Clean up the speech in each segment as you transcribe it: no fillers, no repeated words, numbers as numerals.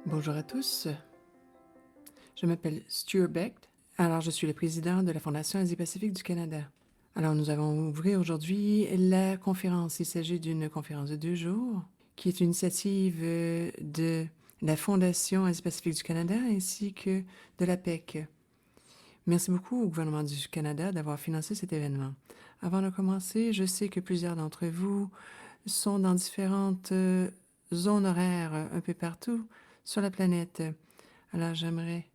Bonjour à tous, je m'appelle Stuart Becht. Alors, je suis le président de la Fondation Asie-Pacifique du Canada. Alors, nous allons ouvrir aujourd'hui la conférence. Il s'agit d'une conférence de 2 jours qui est une initiative de la Fondation Asie-Pacifique du Canada ainsi que de la PEC. Merci beaucoup au gouvernement du Canada d'avoir financé cet événement. Avant de commencer, je sais que plusieurs d'entre vous sont dans différentes zones horaires un peu partout sur la planète. Alors, j'aimerais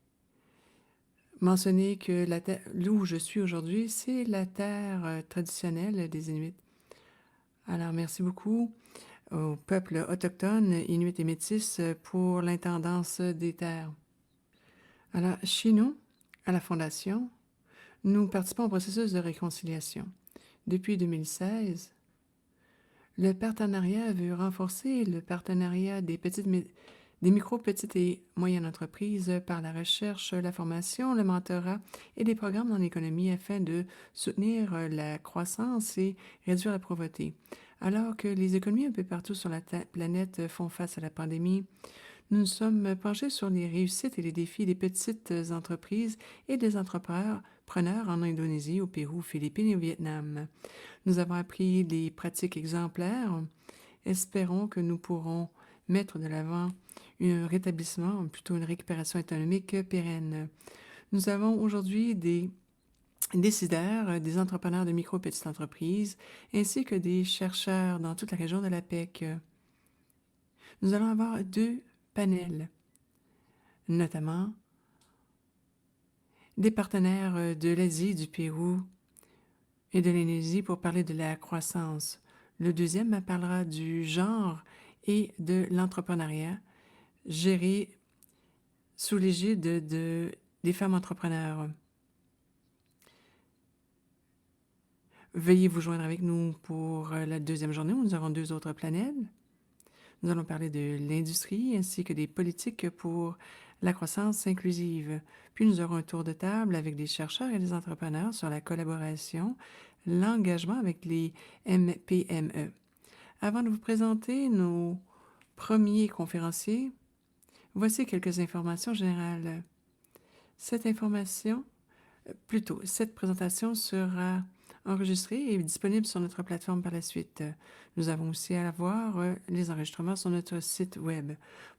mentionner que la terre, où je suis aujourd'hui, c'est la terre traditionnelle des Inuits. Alors, merci beaucoup au peuple autochtone, Inuit et Métis, pour l'intendance des terres. Alors, chez nous, à la Fondation, nous participons au processus de réconciliation. Depuis 2016, le partenariat veut renforcer le partenariat des micro, petites et moyennes entreprises par la recherche, la formation, le mentorat et des programmes dans l'économie afin de soutenir la croissance et réduire la pauvreté. Alors que les économies un peu partout sur la planète font face à la pandémie, nous nous sommes penchés sur les réussites et les défis des petites entreprises et des entrepreneurs en Indonésie, au Pérou, aux Philippines et au Vietnam. Nous avons appris des pratiques exemplaires. Espérons que nous pourrons mettre de l'avant un rétablissement, plutôt une récupération économique pérenne. Nous avons aujourd'hui des décideurs, des entrepreneurs de micro et petites entreprises, ainsi que des chercheurs dans toute la région de la PEC. Nous allons avoir 2 panels, notamment des partenaires de l'Asie, du Pérou et de l'Indonésie pour parler de la croissance. Le deuxième parlera du genre et de l'entrepreneuriat géré sous l'égide des femmes entrepreneurs. Veuillez vous joindre avec nous pour la deuxième journée où nous aurons 2 autres panels. Nous allons parler de l'industrie ainsi que des politiques pour la croissance inclusive. Puis nous aurons un tour de table avec des chercheurs et des entrepreneurs sur la collaboration, l'engagement avec les MPME. Avant de vous présenter nos premiers conférenciers, voici quelques informations générales. Cette présentation sera enregistrée et disponible sur notre plateforme par la suite. Nous avons aussi à voir les enregistrements sur notre site web.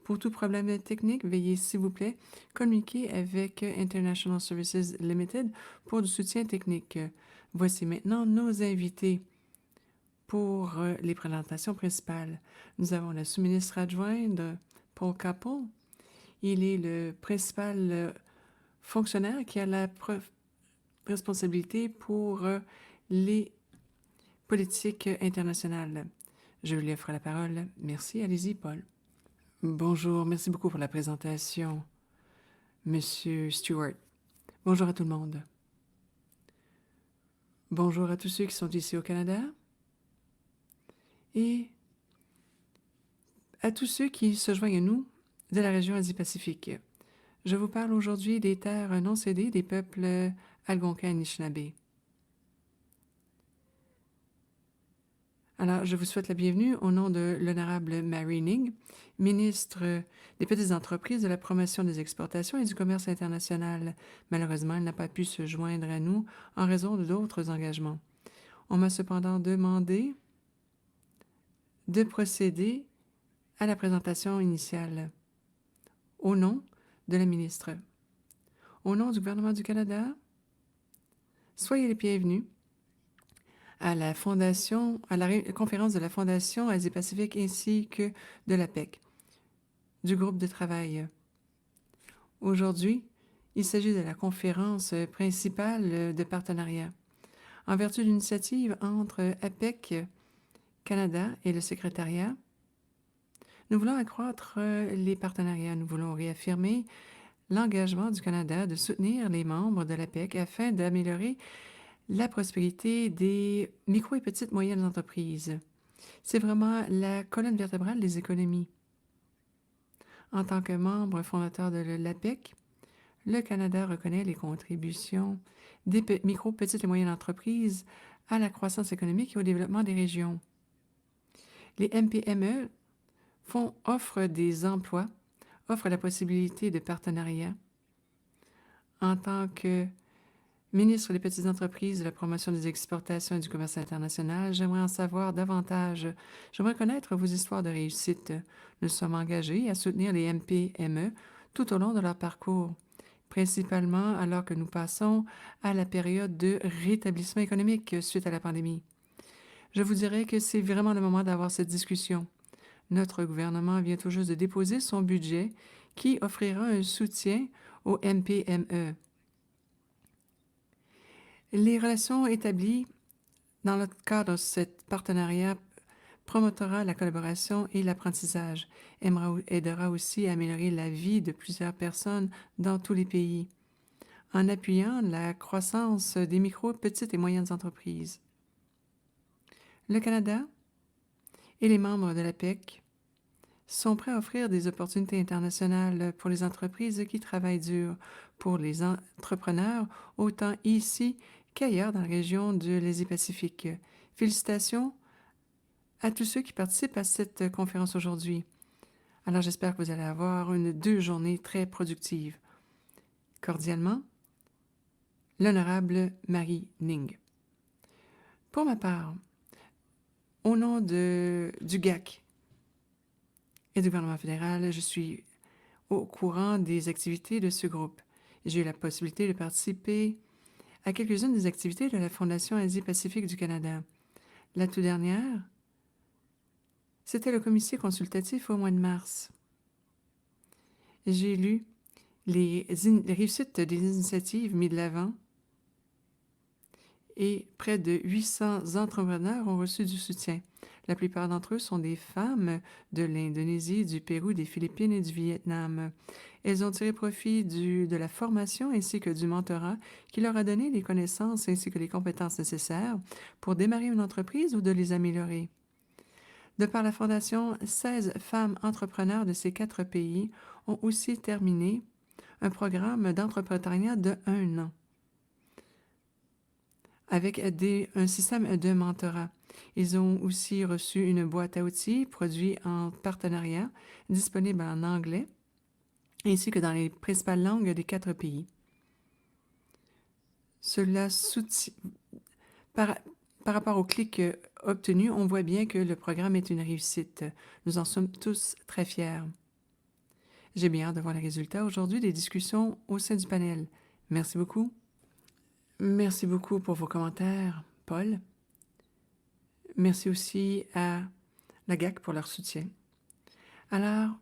Pour tout problème technique, veuillez s'il vous plaît communiquer avec International Services Limited pour du soutien technique. Voici maintenant nos invités pour les présentations principales. Nous avons le sous-ministre adjoint de Paul Capel. Il est le principal fonctionnaire qui a la responsabilité pour les politiques internationales. Je lui offre la parole. Merci. Allez-y, Paul. Bonjour. Merci beaucoup pour la présentation, Monsieur Stewart. Bonjour à tout le monde. Bonjour à tous ceux qui sont ici au Canada et à tous ceux qui se joignent à nous de la région Asie-Pacifique. Je vous parle aujourd'hui des terres non cédées des peuples Algonquins et Anishinaabe. Alors, je vous souhaite la bienvenue au nom de l'honorable Mary Ning, ministre des Petites Entreprises, de la Promotion des Exportations et du Commerce international. Malheureusement, elle n'a pas pu se joindre à nous en raison d'autres engagements. On m'a cependant demandé de procéder à la présentation initiale au nom de la ministre. Au nom du gouvernement du Canada, soyez les bienvenus à la conférence de la Fondation Asie-Pacifique ainsi que de la PEC, du groupe de travail. Aujourd'hui, il s'agit de la conférence principale de partenariat. En vertu d'une initiative entre APEC Canada et le secrétariat, nous voulons accroître les partenariats. Nous voulons réaffirmer l'engagement du Canada de soutenir les membres de l'APEC afin d'améliorer la prospérité des micro et petites moyennes entreprises. C'est vraiment la colonne vertébrale des économies. En tant que membre fondateur de l'APEC, le Canada reconnaît les contributions des micro, petites et moyennes entreprises à la croissance économique et au développement des régions. Les MPME offrent des emplois, offre la possibilité de partenariat. En tant que ministre des Petites entreprises, de la promotion des exportations et du commerce international, j'aimerais en savoir davantage. J'aimerais connaître vos histoires de réussite. Nous sommes engagés à soutenir les MPME tout au long de leur parcours, principalement alors que nous passons à la période de rétablissement économique suite à la pandémie. Je vous dirais que c'est vraiment le moment d'avoir cette discussion. Notre gouvernement vient tout juste de déposer son budget qui offrira un soutien aux MPME. Les relations établies dans le cadre de ce partenariat promotora la collaboration et l'apprentissage, aidera aussi à améliorer la vie de plusieurs personnes dans tous les pays, en appuyant la croissance des micro, petites et moyennes entreprises. Le Canada et les membres de l'APEC sont prêts à offrir des opportunités internationales pour les entreprises qui travaillent dur, pour les entrepreneurs, autant ici qu'ailleurs dans la région de l'Asie-Pacifique. Félicitations à tous ceux qui participent à cette conférence aujourd'hui. Alors j'espère que vous allez avoir 2 journées très productives. Cordialement, l'honorable Marie Ning. Pour ma part, au nom du GAC et du gouvernement fédéral, je suis au courant des activités de ce groupe. J'ai eu la possibilité de participer à quelques-unes des activités de la Fondation Asie-Pacifique du Canada. La toute dernière, c'était le comité consultatif au mois de mars. J'ai lu les réussites des initiatives mises de l'avant et près de 800 entrepreneurs ont reçu du soutien. La plupart d'entre eux sont des femmes de l'Indonésie, du Pérou, des Philippines et du Vietnam. Elles ont tiré profit de la formation ainsi que du mentorat qui leur a donné les connaissances ainsi que les compétences nécessaires pour démarrer une entreprise ou de les améliorer. De par la Fondation, 16 femmes entrepreneurs de ces 4 pays ont aussi terminé un programme d'entrepreneuriat de 1 an avec un système de mentorat. Ils ont aussi reçu une boîte à outils produite en partenariat, disponible en anglais, ainsi que dans les principales langues des 4 pays. Cela soutient... Par rapport au clic obtenu, on voit bien que le programme est une réussite. Nous en sommes tous très fiers. J'ai bien hâte de voir les résultats aujourd'hui des discussions au sein du panel. Merci beaucoup. Merci beaucoup pour vos commentaires, Paul. Merci aussi à la GAC pour leur soutien. Alors,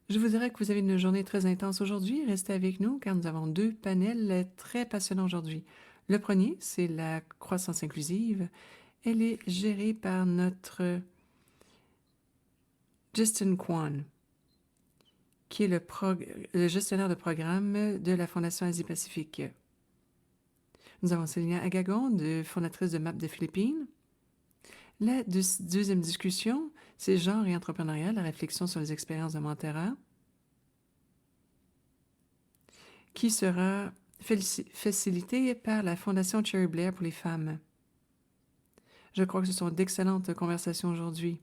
je vous dirais que vous avez une journée très intense aujourd'hui. Restez avec nous car nous avons 2 panels très passionnants aujourd'hui. Le premier, c'est la croissance inclusive. Elle est gérée par notre Justin Kwan, qui est le gestionnaire de programme de la Fondation Asie-Pacifique. Nous avons Célina Agagon, fondatrice de MAP des Philippines. La deuxième discussion, c'est genre et entrepreneuriat, la réflexion sur les expériences de mentorat, qui sera facilitée par la Fondation Cherry Blair pour les femmes. Je crois que ce sont d'excellentes conversations aujourd'hui.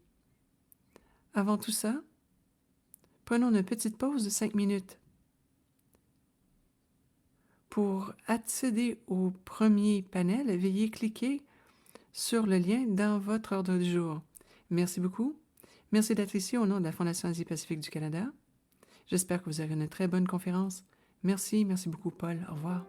Avant tout ça, prenons une petite pause de 5 minutes. Pour accéder au premier panel, veuillez cliquer sur le lien dans votre ordre du jour. Merci beaucoup. Merci d'être ici au nom de la Fondation Asie-Pacifique du Canada. J'espère que vous avez une très bonne conférence. Merci beaucoup, Paul. Au revoir.